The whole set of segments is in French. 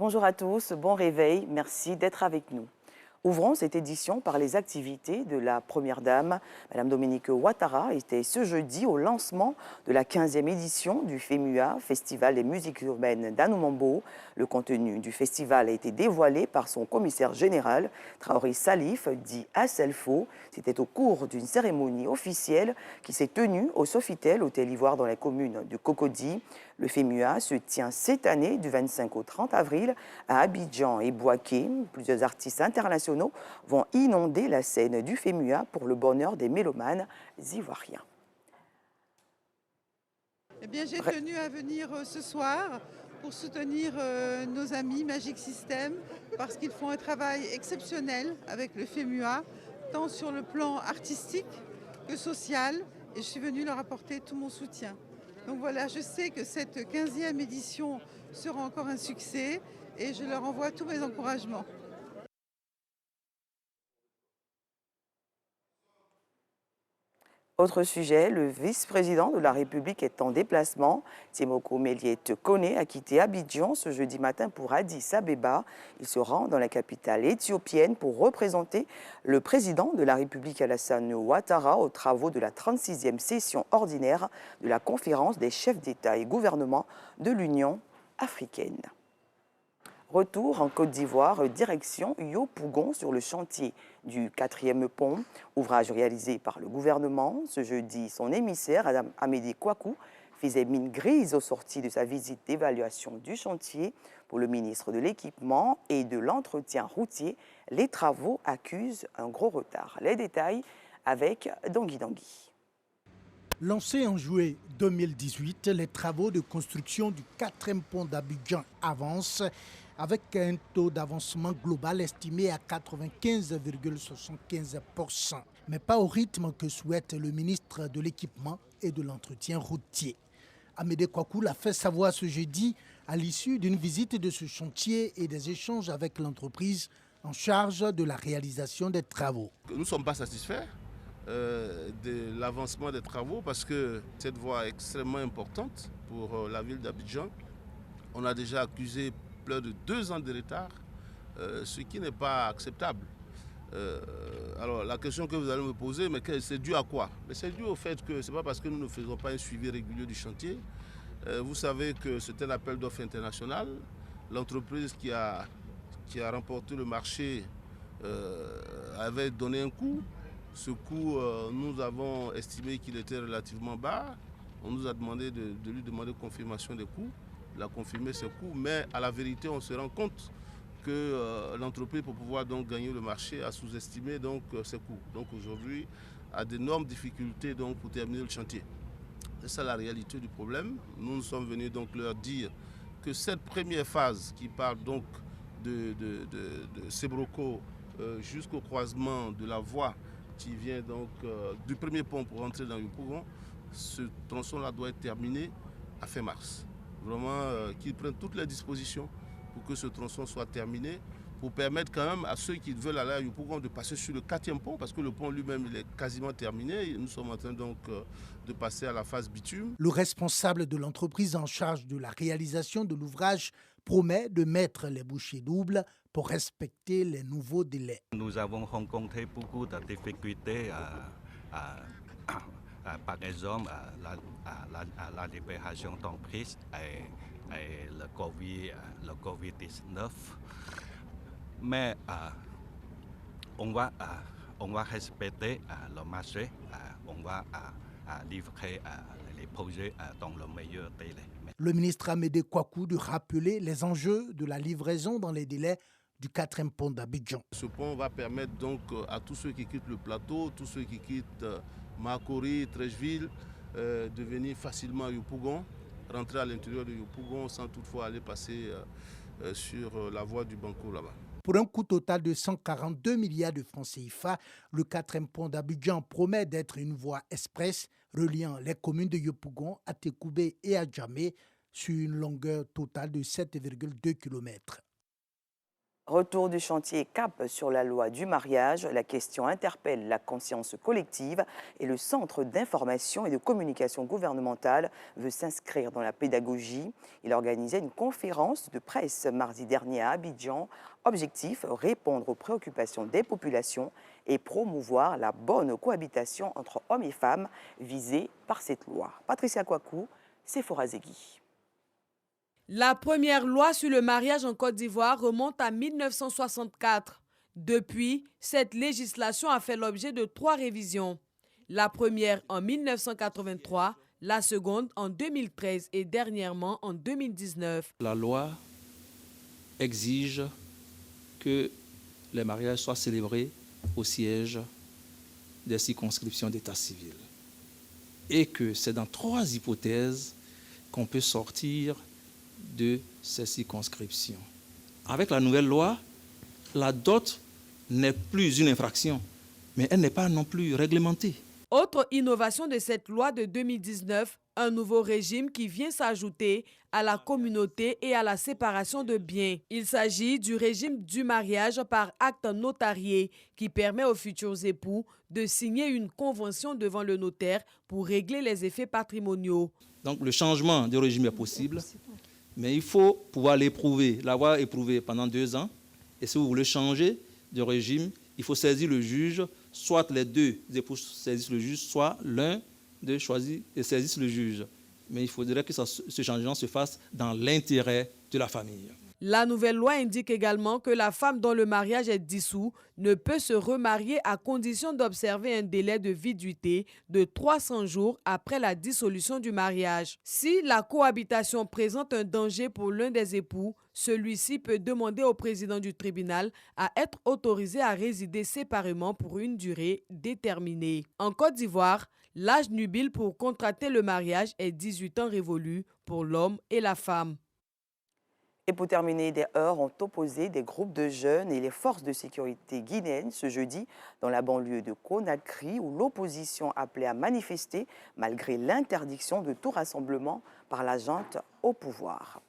Bonjour à tous, bon réveil, merci d'être avec nous. Ouvrons cette édition par les activités de la Première Dame. Madame Dominique Ouattara était ce jeudi au lancement de la 15e édition du FEMUA, Festival des musiques urbaines d'Anoumambo. Le contenu du festival a été dévoilé par son commissaire général, Traoré Salif, dit Asselfo. C'était au cours d'une cérémonie officielle qui s'est tenue au Sofitel, hôtel Ivoire dans la commune de Cocody. Le FEMUA se tient cette année du 25 au 30 avril à Abidjan et Bouaké. Plusieurs artistes internationaux vont inonder la scène du FEMUA pour le bonheur des mélomanes ivoiriens. Eh bien, j'ai tenu à venir ce soir pour soutenir nos amis Magic System parce qu'ils font un travail exceptionnel avec le FEMUA, tant sur le plan artistique que social, et je suis venue leur apporter tout mon soutien. Donc voilà, je sais que cette 15e édition sera encore un succès et je leur envoie tous mes encouragements. Autre sujet, le vice-président de la République est en déplacement. Timoko Méliette Kone a quitté Abidjan ce jeudi matin pour Addis Abeba. Il se rend dans la capitale éthiopienne pour représenter le président de la République Alassane Ouattara aux travaux de la 36e session ordinaire de la conférence des chefs d'État et gouvernement de l'Union africaine. Retour en Côte d'Ivoire, direction Yopougon sur le chantier du 4e pont, ouvrage réalisé par le gouvernement. Ce jeudi, son émissaire, Adam Amédée Kouakou, faisait mine grise au sorti de sa visite d'évaluation du chantier. Pour le ministre de l'Équipement et de l'Entretien routier, les travaux accusent un gros retard. Les détails avec Dangui Dangui. Lancés en juillet 2018, les travaux de construction du 4e pont d'Abidjan avancent avec un taux d'avancement global estimé à 95,75%, mais pas au rythme que souhaite le ministre de l'Équipement et de l'Entretien routier. Amédée Kouakou l'a fait savoir ce jeudi à l'issue d'une visite de ce chantier et des échanges avec l'entreprise en charge de la réalisation des travaux. Nous ne sommes pas satisfaits de l'avancement des travaux parce que cette voie est extrêmement importante pour la ville d'Abidjan. On a déjà accusé plus de 2 ans de retard, ce qui n'est pas acceptable. Alors la question que vous allez me poser, mais c'est dû à quoi? C'est dû au fait que ce n'est pas parce que nous ne faisons pas un suivi régulier du chantier. Vous savez que c'est un appel d'offres international. L'entreprise qui a remporté le marché avait donné un coût. Ce coût, nous avons estimé qu'il était relativement bas. On nous a demandé de lui demander confirmation des coûts. Il a confirmé ses coûts, mais à la vérité, on se rend compte que l'entreprise, pour pouvoir donc gagner le marché, a sous-estimé donc ses coûts. Donc aujourd'hui, a d'énormes difficultés donc pour terminer le chantier. C'est ça la réalité du problème. Nous sommes venus donc leur dire que cette première phase qui part donc de Sebroko jusqu'au croisement de la voie qui vient donc du premier pont pour rentrer dans Yopougon, ce tronçon-là doit être terminé à fin mars. Vraiment qu'ils prennent toutes les dispositions pour que ce tronçon soit terminé, pour permettre quand même à ceux qui veulent aller à Yopougon de passer sur le 4e pont, parce que le pont lui-même il est quasiment terminé. Et nous sommes en train donc de passer à la phase bitume. Le responsable de l'entreprise en charge de la réalisation de l'ouvrage promet de mettre les bouchées doubles pour respecter les nouveaux délais. Nous avons rencontré beaucoup de difficultés par exemple la libération d'emprise et le Covid-19. Mais on va respecter le marché, on va livrer les projets dans le meilleur délai. Le ministre Amédée Kouakou de rappeler les enjeux de la livraison dans les délais du 4e pont d'Abidjan. Ce pont va permettre donc à tous ceux qui quittent le plateau, tous ceux qui quittent Makori, Trècheville, de venir facilement à Yopougon, rentrer à l'intérieur de Yopougon sans toutefois aller passer sur la voie du Banco là-bas. Pour un coût total de 142 milliards de francs CFA, le 4e pont d'Abidjan promet d'être une voie express reliant les communes de Yopougon, Atekoubé et Adjamé sur une longueur totale de 7,2 km. Retour du chantier cap sur la loi du mariage. La question interpelle la conscience collective et le Centre d'information et de communication gouvernementale veut s'inscrire dans la pédagogie. Il organisait une conférence de presse mardi dernier à Abidjan. Objectif, répondre aux préoccupations des populations et promouvoir la bonne cohabitation entre hommes et femmes visée par cette loi. Patricia Kwaku, Sephora Zegui. La première loi sur le mariage en Côte d'Ivoire remonte à 1964. Depuis, cette législation a fait l'objet de 3 révisions. La première en 1983, la seconde en 2013 et dernièrement en 2019. La loi exige que les mariages soient célébrés au siège des circonscriptions d'état civil. Et que c'est dans 3 hypothèses qu'on peut sortir de ces circonscriptions. Avec la nouvelle loi, la dot n'est plus une infraction, mais elle n'est pas non plus réglementée. Autre innovation de cette loi de 2019, un nouveau régime qui vient s'ajouter à la communauté et à la séparation de biens. Il s'agit du régime du mariage par acte notarié qui permet aux futurs époux de signer une convention devant le notaire pour régler les effets patrimoniaux. Donc le changement de régime est possible, mais il faut pouvoir l'éprouver, l'avoir éprouvé pendant 2 ans. Et si vous voulez changer de régime, il faut saisir le juge, soit les 2 époux saisissent le juge, soit l'un d'eux choisit et saisissent le juge. Mais il faudrait que ce changement se fasse dans l'intérêt de la famille. La nouvelle loi indique également que la femme dont le mariage est dissous ne peut se remarier à condition d'observer un délai de viduité de 300 jours après la dissolution du mariage. Si la cohabitation présente un danger pour l'un des époux, celui-ci peut demander au président du tribunal à être autorisé à résider séparément pour une durée déterminée. En Côte d'Ivoire, l'âge nubile pour contracter le mariage est 18 ans révolus pour l'homme et la femme. Et pour terminer, des heurts ont opposé des groupes de jeunes et les forces de sécurité guinéennes ce jeudi dans la banlieue de Conakry où l'opposition appelait à manifester malgré l'interdiction de tout rassemblement par la junte au pouvoir.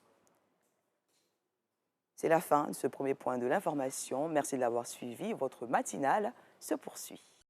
C'est la fin de ce premier point de l'information. Merci de l'avoir suivi. Votre matinale se poursuit.